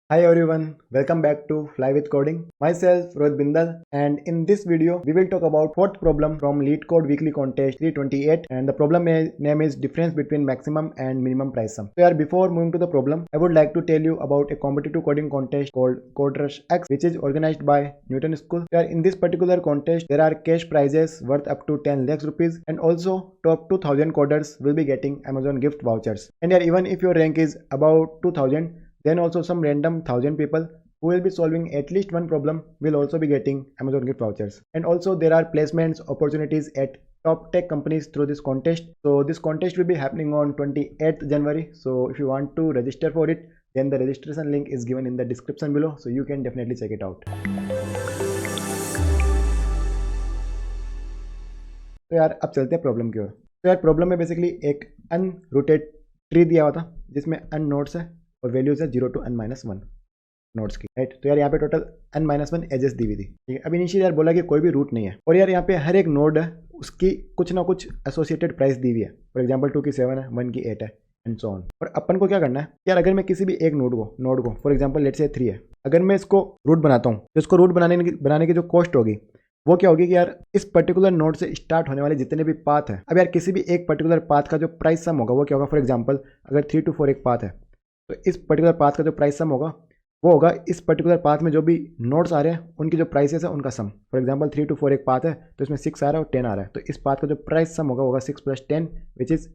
Hi everyone, welcome back to Fly with Coding. Myself Rohit Bindal, and in this video we will talk about fourth problem from LeetCode Weekly Contest 328, and the problem name is difference between maximum and minimum price sum. So before moving to the problem, I would like to tell you about a competitive coding contest called CodeRush X, which is organized by Newton School. So in this particular contest there are cash prizes worth up to 10 lakhs rupees, and also top 2000 coders will be getting Amazon gift vouchers. And even if your rank is about 2000, then also some random 1000 people who will be solving at least one problem will also be getting Amazon gift vouchers. And also there are placements opportunities at top tech companies through this contest. So this contest will be happening on 28th January. So if you want to register for it, then the registration link is given in the description below, so you can definitely check it out. तो यार अब चलते हैं problem की ओर। तो यार problem में basically एक अनरूटेड ट्री दिया हुआ था जिसमें अन नोड्स है और वैल्यूज है 0 to n-1 नोड्स की, राइट। तो यार यहाँ पे टोटल n-1 एजेस दी हुई थी, ठीक है। अब इनिशियल यार बोला कि कोई भी रूट नहीं है, और यार यहाँ पे हर एक नोड है उसकी कुछ ना कुछ एसोसिएटेड प्राइस दी हुई है। फॉर एग्जांपल 2 की 7 है, 1 की 8 है, एंड सो ऑन। और अपन को क्या करना है यार, अगर मैं किसी भी एक नोड को फॉर एग्जाम्पल लेट्स से 3 है, अगर मैं इसको रूट बनाता हूँ तो इसको रूट बनाने की जो कॉस्ट होगी वो क्या होगी कि यार इस पर्टिकुलर नोड से स्टार्ट होने वाले जितने भी पाथ है, अब यार किसी भी एक पर्टिकुलर पाथ का जो प्राइस सम होगा वो क्या होगा। फॉर एग्जांपल अगर 3 to 4 एक पाथ है तो इस पर्टिकुलर पाथ का जो प्राइस सम होगा वो होगा इस पर्टिकुलर पाथ में जो भी नोड्स आ रहे हैं उनकी जो प्राइसेस है उनका सम। फॉर एग्जांपल 3 to 4 एक पाथ है तो इसमें 6 आ रहा है और 10 आ रहा है, तो इस पाथ का जो प्राइस सम होगा 6 + 10 विच इज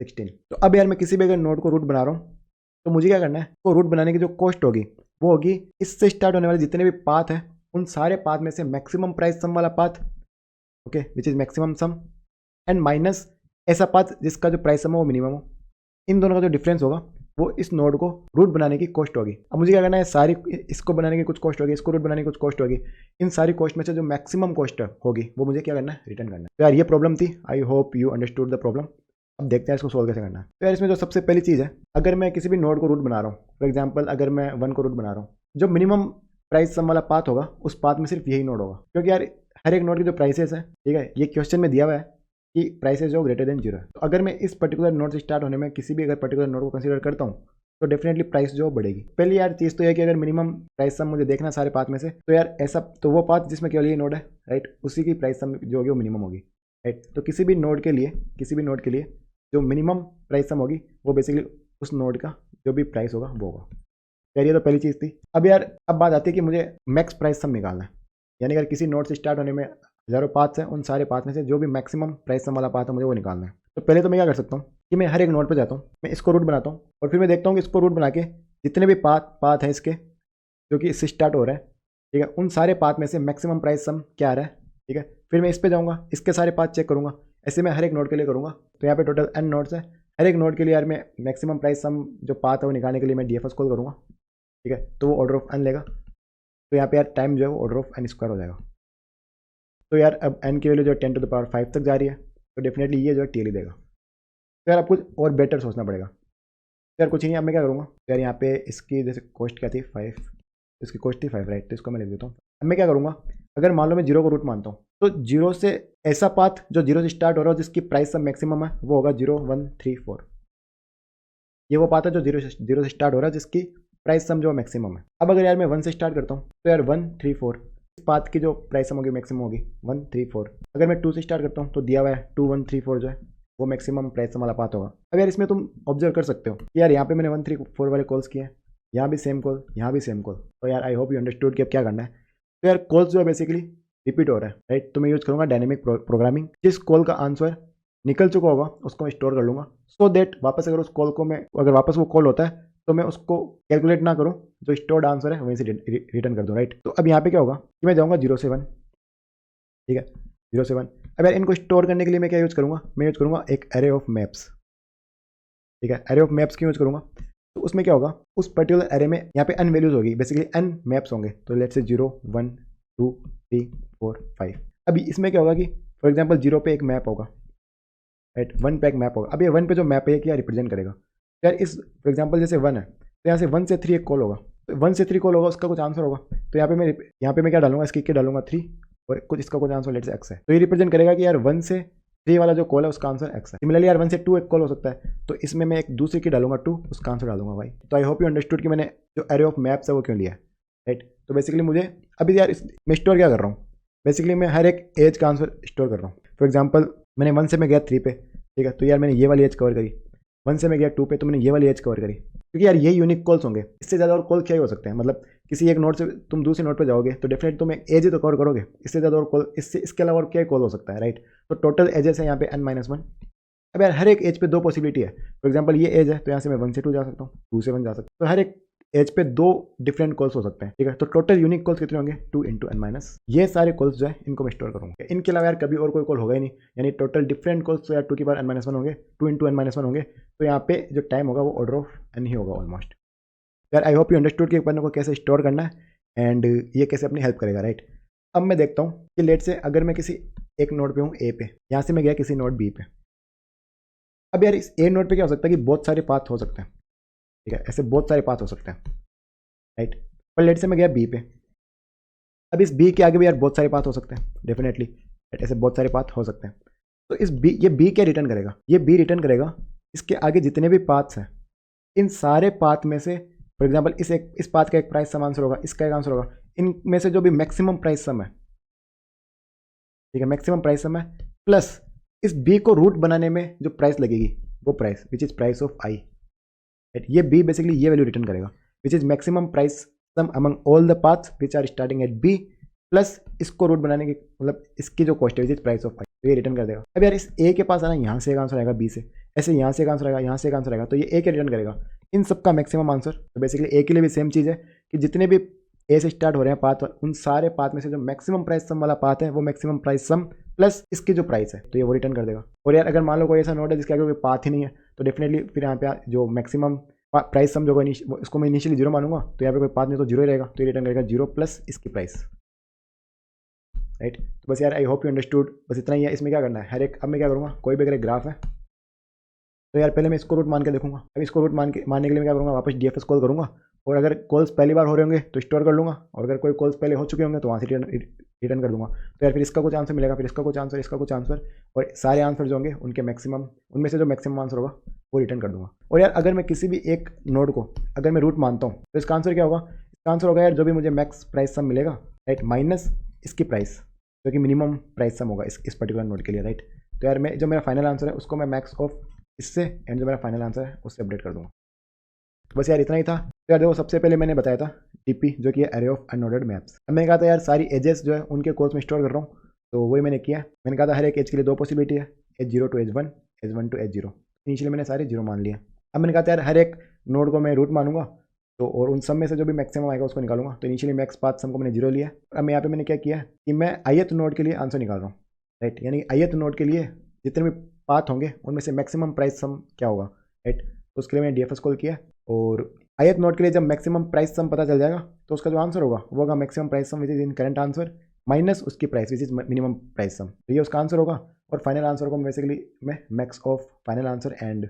16। तो अब यार मैं किसी भी अगर नोड को रूट बना रहा हूँ तो मुझे क्या करना है, वो रूट बनाने की जो कॉस्ट होगी वो होगी इससे स्टार्ट होने वाले जितने भी पाथ है उन सारे पाथ में से मैक्सिमम प्राइस सम वाला path, okay, which is maximum some, and minus ऐसा पाथ जिसका जो प्राइस सम है वो मिनिमम हो। इन दोनों का जो डिफरेंस होगा वो इस नोड को रूट बनाने की कॉस्ट होगी। अब मुझे क्या करना है, सारी इसको बनाने की कुछ कॉस्ट होगी, इसको रूट बनाने की कुछ कॉस्ट होगी, इन सारी कॉस्ट में से जो मैक्सिमम कॉस्ट होगी वो मुझे क्या करना है, रिटर्न करना है। तो यार ये प्रॉब्लम थी, I hope you understood the problem. अब देखते हैं इसको सोल्व कैसे करना है। तो यार इसमें जो सबसे पहली चीज़ है, अगर मैं किसी भी नोड को रूट बना रहा हूँ, फॉर एग्जाम्पल अगर मैं 1 को रूट बना रहा हूँ, जो मिनिमम प्राइस सम वाला पाथ होगा उस पाथ में सिर्फ यही नोड होगा, क्योंकि यार हर एक नोड की जो प्राइसेस है, ठीक है, ये क्वेश्चन में दिया हुआ है कि प्राइसेस जो ग्रेटर देन 0 है। तो अगर मैं इस पर्टिकुलर नोड से स्टार्ट होने में किसी भी अगर पर्टिकुलर नोड को कंसीडर करता हूँ तो डेफिनेटली प्राइस जो बढ़ेगी। पहली यार चीज़ तो यह कि अगर मिनिमम प्राइस सम मुझे देखना सारे पाथ में से, तो यार ऐसा तो वो पाथ जिसमें केवल ये नोड है, राइट, उसी की प्राइस सम जो होगी वो मिनिमम होगी, राइट। तो किसी भी नोड के लिए जो मिनिमम प्राइस सम होगी वो बेसिकली उस नोड का जो भी प्राइस होगा वो होगा। यार ये तो पहली चीज़ थी। अब यार अब बात आती है कि मुझे मैक्स प्राइस सम निकालना है, यानी अगर किसी नोड से स्टार्ट होने में हज़ारों पाथ्स हैं, उन सारे पाथ में से जो भी मैक्सिमम प्राइस सम वाला पाथ है मुझे वो निकालना है। तो पहले तो मैं क्या कर सकता हूँ कि मैं हर एक नोड पे जाता हूँ, मैं इसको रूट बनाता हूँ, और फिर मैं देखता हूँ कि इसको रूट बना के जितने भी पाथ हैं इसके जो कि इससे स्टार्ट हो रहा है, ठीक है, उन सारे पाथ में से मैक्सिमम प्राइस सम क्या आ रहा है, ठीक है। फिर मैं इस पर जाऊँगा, इसके सारे पाथ चेक करूँगा, ऐसे मैं हर एक नोड के लिए करूँगा। तो यहाँ पे टोटल n नोड्स है, हर एक नोड के लिए यार मैं मैक्सिमम प्राइस सम जो पाथ है वो निकालने के लिए मैं DFS कॉल करूँगा, ठीक है। तो वो ऑर्डर ऑफ n लेगा, तो यहाँ पे यार टाइम जो है वो ऑर्डर ऑफ n² हो जाएगा। तो यार अब n की वैल्यू जो है 10⁵ तक जा रही है, तो डेफिनेटली ये जो है TL ही देगा। तो यार अब कुछ और बेटर सोचना पड़ेगा। तो यार कुछ नहीं, अब मैं क्या करूँगा, यार यहाँ पे इसकी जैसे कॉस्ट क्या थी 5, इसकी कॉस्ट थी 5, राइट, तो इसको मैं लिख देता हूँ। अब मैं क्या करूँगा, अगर मान लो मैं 0 को रूट मानता हूँ तो 0 से ऐसा पाथ जो 0 से स्टार्ट हो रहा हो जिसकी प्राइस सम मैक्सिमम है वो होगा 0 1 3 4। ये वो पाथ है जो 0 से स्टार्ट हो रहा है जिसकी प्राइस सम जो मैक्सिमम है। अब अगर यार मैं 1 से स्टार्ट करता हूँ तो यार 1 3 4 इस पाथ की जो प्राइस सम होगी मैक्सिमम होगी 1 3 4। अगर मैं 2 से स्टार्ट करता हूँ तो दिया हुआ है 2 1 3 4 जो है वो मैक्सिमम प्राइस सम वाला पाथ होगा। अब यार इसमें तुम ऑब्जर्व कर सकते हो कि यार यहाँ पे मैंने 1 3 4 वाले कॉल्स किए हैं, यहाँ भी सेम कॉल, यहाँ भी सेम कॉल। तो यार आई होप यू अंडरस्टूड कि अब क्या करना है। तो यार कॉल्स जो है बेसिकली रिपीट हो रहा है, राइट, तो मैं यूज करूँगा डायनेमिक प्रोग्रामिंग। जिस कॉल का आंसर निकल चुका होगा उसको मैं स्टोर कर लूँगा, सो दैट वापस अगर उस कॉल को मैं अगर वापस वो कॉल होता है तो मैं उसको कैलकुलेट ना करूँ, जो स्टोर्ड आंसर है वहीं से रिटर्न कर दूँ, राइट। तो अब यहाँ पे क्या होगा कि मैं जाऊँगा 0 से 1, ठीक है, 0 से 1। अब यार इनको स्टोर करने के लिए मैं क्या यूज़ करूँगा, मैं यूज़ करूँगा एक एरे ऑफ मैप्स, ठीक है। एरे ऑफ मैप्स क्यों यूज़ करूँगा, तो उसमें क्या होगा, उस पर्टिकुलर एरे में यहाँ पे n वैल्यूज होगी, बेसिकली n मैप्स होंगे। तो लेट्स से 0 1 2 3 4 5। अभी इसमें क्या होगा कि फॉर एग्जाम्पल 0 पे एक मैप होगा, राइट, 1 पे एक मैप होगा। अब ये 1 पे जो मैप है क्या रिप्रेजेंट करेगा, यार इस फॉर एग्जाम्पल जैसे 1 है तो यहाँ से 1 से 3 एक कॉल होगा, तो 1 से 3 कॉल होगा उसका कुछ आंसर होगा। तो यहाँ पे मैं क्या डालूंगा, इसकी क्या डालूंगा 3, और कुछ इसका कुछ आंसर लेट से x है। तो ये रिप्रेजेंट करेगा कि यार 1 से 3 वाला जो कॉल है उसका आंसर x है। सिमिलरली यार 1 से 2 एक कॉल हो सकता है, तो इसमें मैं एक दूसरी की डालूंगा 2, उसका आंसर डालूंगा भाई। तो आई होप यू अंडरस्टूड कि मैंने जो एरे ऑफ मैप्स है वो क्यों लिया है, राइट। तो बेसिकली मुझे अभी यार मैं स्टोर क्या कर रहा हूँ, बेसिकली मैं हर एक एज का आंसर स्टोर कर रहा हूँ। फॉर एग्जाम्पल मैंने 1 से मैं गया 3 पे, ठीक है, तो यार मैंने ये वाली एज कवर करी। 1 से मैं गया 2 पे, तो मैंने ये वाली एज कवर करी, क्योंकि यार ये यूनिक कॉल्स होंगे। इससे ज़्यादा और कॉल क्या ही हो सकते हैं, मतलब किसी एक नोड से तुम दूसरी नोड पे जाओगे तो डेफिनेटली तुम एक एज ही तो कवर करोगे, इससे ज़्यादा और कॉल इसके अलावा और क्या कॉल हो सकता है, राइट। तो टोटल एजेस है यहाँ पे n-1। अब यार हर एक एज पे 2 पॉसिबिलिटी है। फॉर एग्जाम्पल ये एज है, तो यहाँ से मैं 1 से 2 जा सकता हूँ, 2 से 1 जा सकता हूँ, तो हर एक एज पे 2 डिफरेंट कॉल्स हो सकते हैं, ठीक है। तो टोटल यूनिक कॉल्स कितने होंगे, 2 × n-। ये सारे कॉल्स जो है इनको मैं स्टोर करूँगा। इनके अलावा यार कभी और कोई कॉल होगा ही नहीं, यानी टोटल डिफरेंट कॉल्स तो यार 2 की पावर n-1 होंगे, 2 × n-1 होंगे। तो यहाँ पे जो टाइम होगा वो ऑर्डर ऑफ n ही होगा ऑलमोस्ट। यार आई होप यू अंडरस्टूड कि एक पन्ने को कैसे स्टोर करना है एंड ये कैसे अपनी हेल्प करेगा, राइट। अब मैं देखता हूँ कि लेट से अगर मैं किसी एक नोड पे हूँ ए पे, यहाँ से मैं गया किसी नोड बी पे। अब यार इस ए नोड पे क्या हो सकता है कि बहुत सारे पाथ हो सकते हैं, ठीक है, ऐसे बहुत सारे पाथ हो सकते हैं, राइट। पर लेट से मैं गया बी पे, अब इस बी के आगे भी यार बहुत सारे पाथ हो सकते हैं डेफिनेटली, ऐसे बहुत सारे पाथ हो सकते हैं। तो इस बी, ये बी क्या रिटर्न करेगा, ये बी रिटर्न करेगा इसके आगे जितने भी पाथ्स हैं, इन सारे पाथ में से फॉर एग्जाम्पल इस पाथ का एक प्राइस सम आंसर होगा, इसका एक आंसर होगा, इनमें से जो भी मैक्सिमम प्राइस सम है, ठीक है, मैक्सिमम प्राइस सम है, प्लस इस बी को रूट बनाने में जो प्राइस लगेगी वो price which is price of I, right. ये बी बेसिकली ये वैल्यू रिटर्न करेगा which is maximum price sum among all the paths which are starting at B, plus इसको रूट बनाने की मतलब इसकी जो कॉस्ट है which is price of I, तो ये रिटर्न कर देगा। अब यार इस ए के पास आना, यहाँ से एक आंसर आएगा बी से, ऐसे यहाँ से एक आंसर आएगा, यहाँ से एक आंसर आएगा, तो ये ए के रिटर्न करेगा इन सबका मैक्सिमम आंसर। तो बेसिकली ए के लिए भी सेम चीज़ है कि जितने भी ए से स्टार्ट हो रहे हैं पाथ, उन सारे पाथ में से जो मैक्सिमम प्राइस सम वाला पाथ है वो मैक्सिमम प्राइस सम प्लस इसकी जो प्राइस है, तो ये वो रिटर्न कर देगा। और यार अगर मान लो कोई ऐसा नोट है जिसके आगे कोई पाथ ही नहीं है, तो डेफिनेटली फिर यहाँ पे जो मैक्सिमम प्राइस सम जो उसको मैं इनिशियली जीरो मानूंगा, तो यहाँ पे कोई पाथ नहीं तो जीरो ही रहेगा, तो ये रिटर्न करेगा जीरो प्लस इसकी प्राइस, राइट। तो बस यार आई होप यू अंडरस्टूड, बस इतना ही है। इसमें क्या करना है हर एक, अब मैं क्या करूँगा, कोई भी अगर एक ग्राफ है तो यार पहले मैं इसको रूट मान के देखूंगा। अब इसको रूट मानने के लिए मैं क्या करूँगा, वापस डीएफएस कॉल करूँगा, और अगर कॉल्स पहली बार हो रहे होंगे तो स्टोर कर लूँगा, और अगर कोई कॉल्स पहले हो चुके होंगे तो वहाँ से रिटर्न कर दूंगा। तो यार फिर इसका कुछ आंसर मिलेगा, फिर इसका कुछ आंसर, इसका कुछ आंसर, और सारे आंसर जो होंगे उनके मैक्सिमम, उनमें से जो मैक्सिमम आंसर होगा वो रिटर्न कर दूंगा। और यार अगर मैं किसी भी एक नोड को अगर मैं रूट मानता हूँ तो इसका आंसर क्या होगा, इसका आंसर होगा यार जो भी मुझे मैक्स प्राइस सम मिलेगा, राइट, माइनस इसकी प्राइस जो कि मिनिमम प्राइस सम होगा इस पर्टिकुलर नोड के लिए, राइट। तो यार मैं जो मेरा फाइनल आंसर है उसको मैं मैक्स ऑफ इससे एंड जो मेरा फाइनल आंसर है उससे अपडेट कर दूंगा। तो बस यार इतना ही था। तो यार देखो सबसे पहले मैंने बताया था डीपी जो कि है एरे ऑफ अनऑर्डर्ड मैप्स। अब मैंने कहा था यार सारी एजेस जो है उनके कॉल्स में स्टोर कर रहा हूँ, तो वही मैंने किया। मैंने कहा था हर एक एज के लिए 2 पॉसिबिलिटी है, H0 to H1, H1 to H0। Initially मैंने सारे जीरो मान लिए। अब मैंने कहा था यार हर एक नोड को मैं रूट मानूंगा, तो और उन सब में से जो भी मैक्सिमम आएगा उसको निकालूंगा। तो इनिशियली मैक्स पाथ सम को मैंने जीरो लिया। अब मैं यहाँ पे मैंने क्या किया कि मैं ith नोड के लिए आंसर निकाल रहा हूँ, राइट। यानी ith नोड के लिए जितने भी पाथ होंगे उनमें से मैक्सिमम प्राइस सम क्या होगा, राइट। तो उसके लिए मैंने डीएफएस कॉल किया, और ith नोड के लिए जब मैक्सिमम प्राइस सम पता चल जाएगा तो उसका जो आंसर होगा वो होगा maximum price sum which is in current answer minus उसकी price which is minimum price sum, तो ये उसका आंसर होगा। और फाइनल आंसर को बेसिकली मैं max of final answer and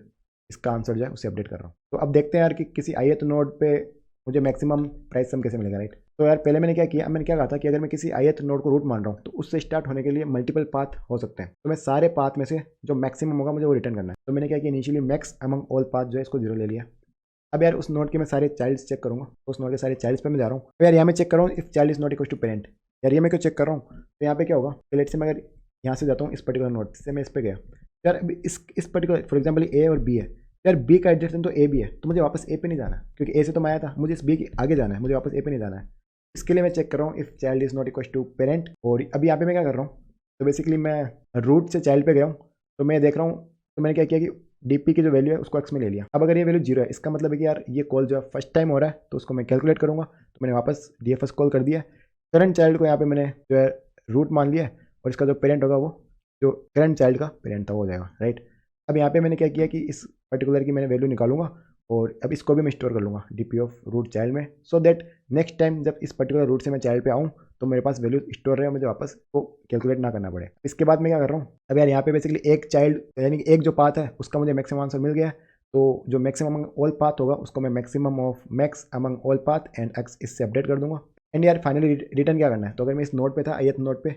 इसका आंसर जो है उसे अपडेट कर रहा हूँ। तो अब देखते हैं यार कि किसी ith नोड पे मुझे मैक्सिमम प्राइस सम कैसे मिलेगा, राइट। तो यार पहले मैंने क्या किया, मैंने क्या कहा था कि अगर मैं किसी ith नोड को रूट मान रहा हूँ तो उससे स्टार्ट होने के लिए मल्टीपल पाथ हो सकते हैं, तो मैं सारे पाथ में से जो मैक्सिमम होगा मुझे वो रिटर्न करना है। तो मैंने क्या किया, initially max among all path जो है इसको जीरो ले लिया। अब यार उस नोड के मैं सारे चाइल्ड्स चेक करूँगा, तो उस नोड के सारे चाइल्ड्स पे मैं जा रहा हूँ। तो यार यहाँ मैं चेक कर रहा हूँ if child is not equal to parent. यार ये मैं क्यों चेक कर रहा हूँ, तो यहाँ पे क्या होगा, लेट से मैं अगर यहाँ से जाता हूँ इस पर्टिकुलर नोड से, मैं इस पे गया यार, अभी इस पर्टिकुलर फॉर एग्जाम्पल ए और बी है, यार बी का एडजस्टेंट तो ए बी है, तो मुझे वापस ए पे नहीं जाना क्योंकि ए से तो मैं आया था, मुझे इस बी के आगे जाना है, मुझे वापस ए पे नहीं जाना है। इसके लिए मैं चेक कर रहा हूँ if child is not equal to parent. और अभी यहाँ पे मैं क्या कर रहा हूँ, तो बेसिकली मैं रूट से चाइल्ड पे गया हूँ, तो मैं देख रहा हूँ, तो मैंने क्या किया कि डीपी की जो वैल्यू है उसको एक्स में ले लिया। अब अगर ये वैल्यू जीरो है इसका मतलब है कि यार ये कॉल जो है फर्स्ट टाइम हो रहा है, तो उसको मैं कैलकुलेट करूँगा। तो मैंने वापस डीएफएस कॉल कर दिया। करंट चाइल्ड को यहाँ पे मैंने जो है रूट मान लिया, और इसका जो पेरेंट होगा वो जो करंट चाइल्ड का पेरेंट था वो हो जाएगा, राइट। अब यहाँ पे मैंने क्या किया कि इस पर्टिकुलर की मैंने वैल्यू निकालूंगा, और अब इसको भी मैं स्टोर कर लूँगा डीपी ऑफ रूट चाइल्ड में, सो दैट नेक्स्ट टाइम जब इस पर्टिकुलर रूट से मैं चाइल्ड पे आऊँ तो मेरे पास वैल्यू स्टोर रहे, मुझे वापस को कैलकुलेट ना करना पड़े। इसके बाद मैं क्या कर रहा हूँ, अब यार यहाँ पे बेसिकली एक चाइल्ड यानी कि एक जो पाथ है उसका मुझे मैक्सिमम आंसर मिल गया, तो जो मैक्सिमम अमंग ऑल पाथ होगा उसको मैं maximum of max among all path and x इससे अपडेट कर दूंगा। एंड यार फाइनली रिटर्न क्या करना है, तो अगर मैं इस नोट पे था ith नोट पे,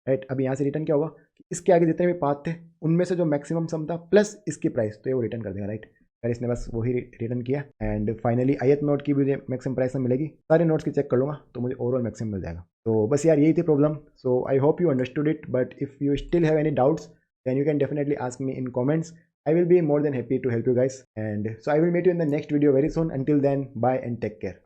राइट, अब यहाँ से रिटर्न क्या होगा कि इसके आगे जितने भी पाथ थे उनमें से जो मैक्सिमम सम था प्लस इसकी प्राइस, तो ये वो रिटर्न कर देगा, राइट। यार इसने बस वही रिटर्न किया। एंड फाइनली ith नोट की भी मुझे मैक्सिमम प्राइस में मिलेगी। सारे नोट्स की चेक कर लूँगा तो मुझे ओवरऑल मैक्सिमम मिल जाएगा। तो बस यार यही थी problem. So I hope you understood it, but if you still have any doubts then you can definitely ask me in comments. I will be more than happy to help you guys, and so I will meet you in the next video very soon. Until then, bye and take care.